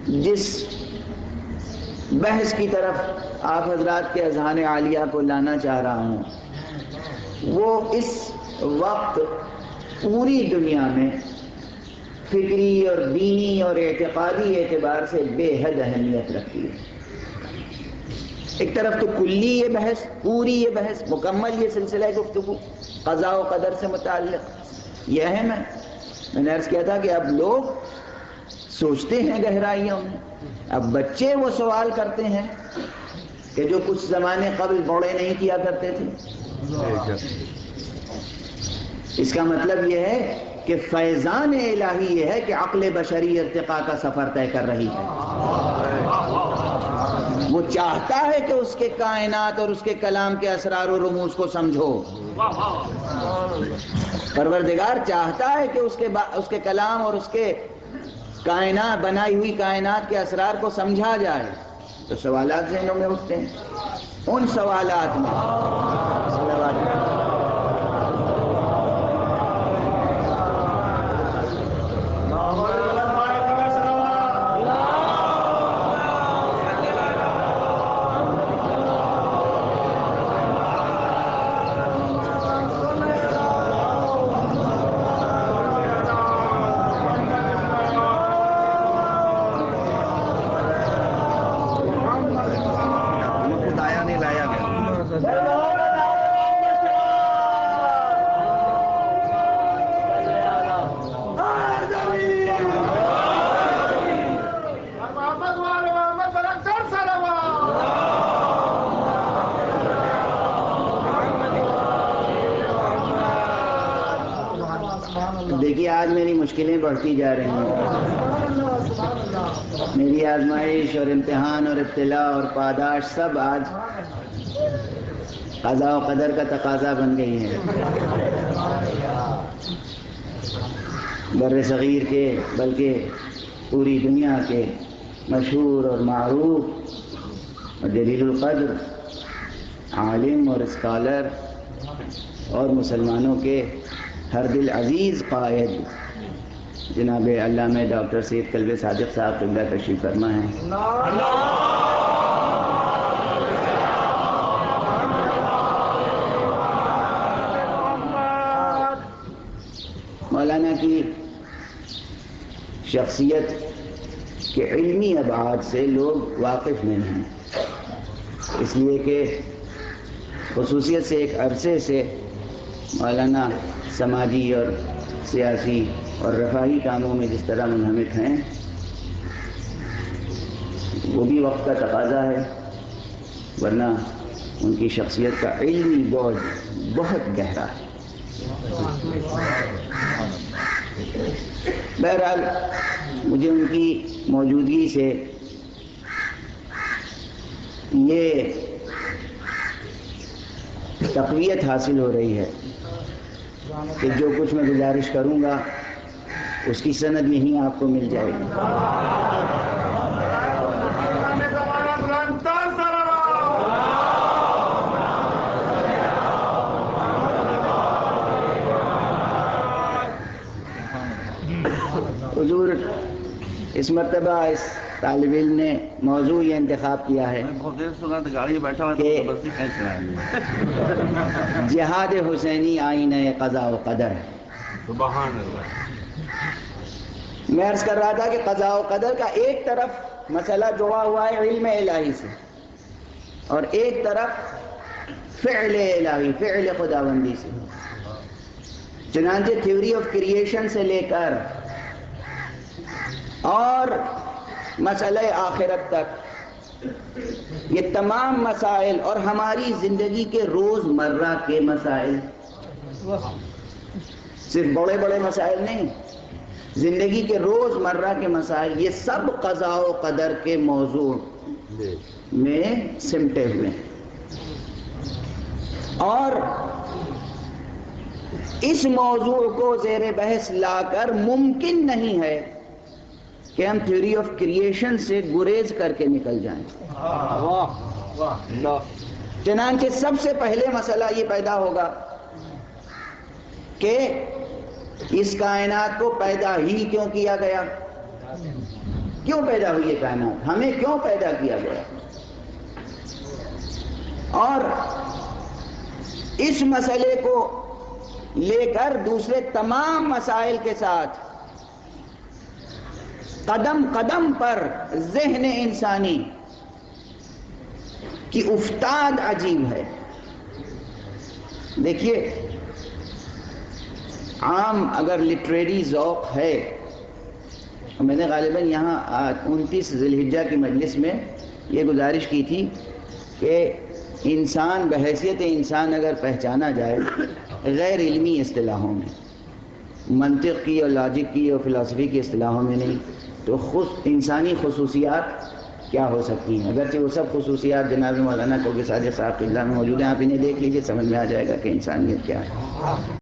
جس بحث کی طرف آپ حضرات کے اذہان عالیہ کو لانا چاہ رہا ہوں وہ اس وقت پوری دنیا میں فکری اور دینی اور اعتقادی اعتبار سے بے حد اہمیت رکھتی ہے۔ ایک طرف تو کلی یہ بحث، پوری یہ بحث، مکمل یہ سلسلہ گفتگو قضاء و قدر سے متعلق یہ اہم ہے۔ میں نے عرض کیا تھا کہ اب لوگ سوچتے ہیں گہرائیوں میں، اب بچے وہ سوال کرتے ہیں کہ جو کچھ زمانے قبل بڑے نہیں کیا کرتے تھے۔ اس کا مطلب یہ ہے کہ فیضان الہی یہ ہے کہ عقل بشری ارتقاء کا سفر طے کر رہی ہے۔ وہ چاہتا ہے کہ اس کے کائنات اور اس کے کلام کے اسرار و رموز کو سمجھو۔ پروردگار چاہتا ہے کہ اس کے کلام اور اس کے کائنات، بنائی ہوئی کائنات کے اسرار کو سمجھا جائے۔ تو سوالات ذہنوں میں اٹھتے ہیں، ان سوالات میں دیکھیے آج میری مشکلیں بڑھتی جا رہی ہیں، میری آزمائش اور امتحان اور ابتلاء اور پاداش سب آج قضاء و قدر کا تقاضا بن گئی ہیں۔ بر صغیر کے بلکہ پوری دنیا کے مشہور اور معروف اور جلیل القدر عالم اور اسکالر اور مسلمانوں کے ہر دل عزیز قائد جناب علامہ ڈاکٹر سید قلب صادق صاحب قبلہ تشریف فرما ہیں۔ مولانا کی شخصیت کے علمی ابعاد سے لوگ واقف نہیں ہیں، اس لیے کہ خصوصیت سے ایک عرصے سے مولانا سماجی اور سیاسی اور رفاہی کاموں میں جس طرح منہمک ہیں، وہ بھی وقت کا تقاضا ہے، ورنہ ان کی شخصیت کا علمی بوجھ بہت گہرا ہے۔ بہرحال مجھے ان کی موجودگی سے یہ تقویت حاصل ہو رہی ہے کہ جو کچھ میں گزارش کروں گا اس کی سند یہیں آپ کو مل جائے گی۔ حضور اس مرتبہ اس طالب علم نے موضوع یہ انتخاب کیا ہے کہ جہاد حسینی آئینہ قضاء و قدر ہے۔ سبحان اللہ۔ میں عرض کر رہا تھا کہ قضاء و قدر کا ایک طرف مسئلہ جڑا ہوا ہے علم الہی سے، اور ایک طرف فعل الہی، فعل خداوندی سے۔ چنانچہ تھیوری آف کریشن سے لے کر اور مسئلہ آخرت تک یہ تمام مسائل اور ہماری زندگی کے روزمرہ کے مسائل، صرف بڑے بڑے مسائل نہیں، زندگی کے روزمرہ کے مسائل، یہ سب قضاء و قدر کے موضوع میں سمٹے ہوئے ہیں۔ اور اس موضوع کو زیر بحث لا کر ممکن نہیں ہے کہ ہم تھیوری آف کریشن سے گریز کر کے نکل جائیں۔ چنانچہ سب سے پہلے مسئلہ یہ پیدا ہوگا کہ اس کائنات کو پیدا ہی کیوں کیا گیا؟ کیوں پیدا ہوئی یہ کائنات، ہمیں کیوں پیدا کیا گیا، اور اس مسئلے کو لے کر دوسرے تمام مسائل کے ساتھ قدم قدم پر ذہن انسانی کی افتاد عجیب ہے۔ دیکھیے، عام اگر لٹریری ذوق ہے، میں نے غالباً یہاں 29 ذی الحجہ کی مجلس میں یہ گزارش کی تھی کہ انسان بحیثیت انسان اگر پہچانا جائے غیر علمی اصطلاحوں میں، منطق کی اور لاجک کی اور فلسفی کی اصطلاحوں میں نہیں، تو انسانی خصوصیات کیا ہو سکتی ہیں؟ اگرچہ وہ سب خصوصیات جناب مولانا کوکیساد صاحب قبلہ میں موجود ہیں، آپ انہیں دیکھ لیجئے، سمجھ میں آ جائے گا کہ انسانیت کیا ہے۔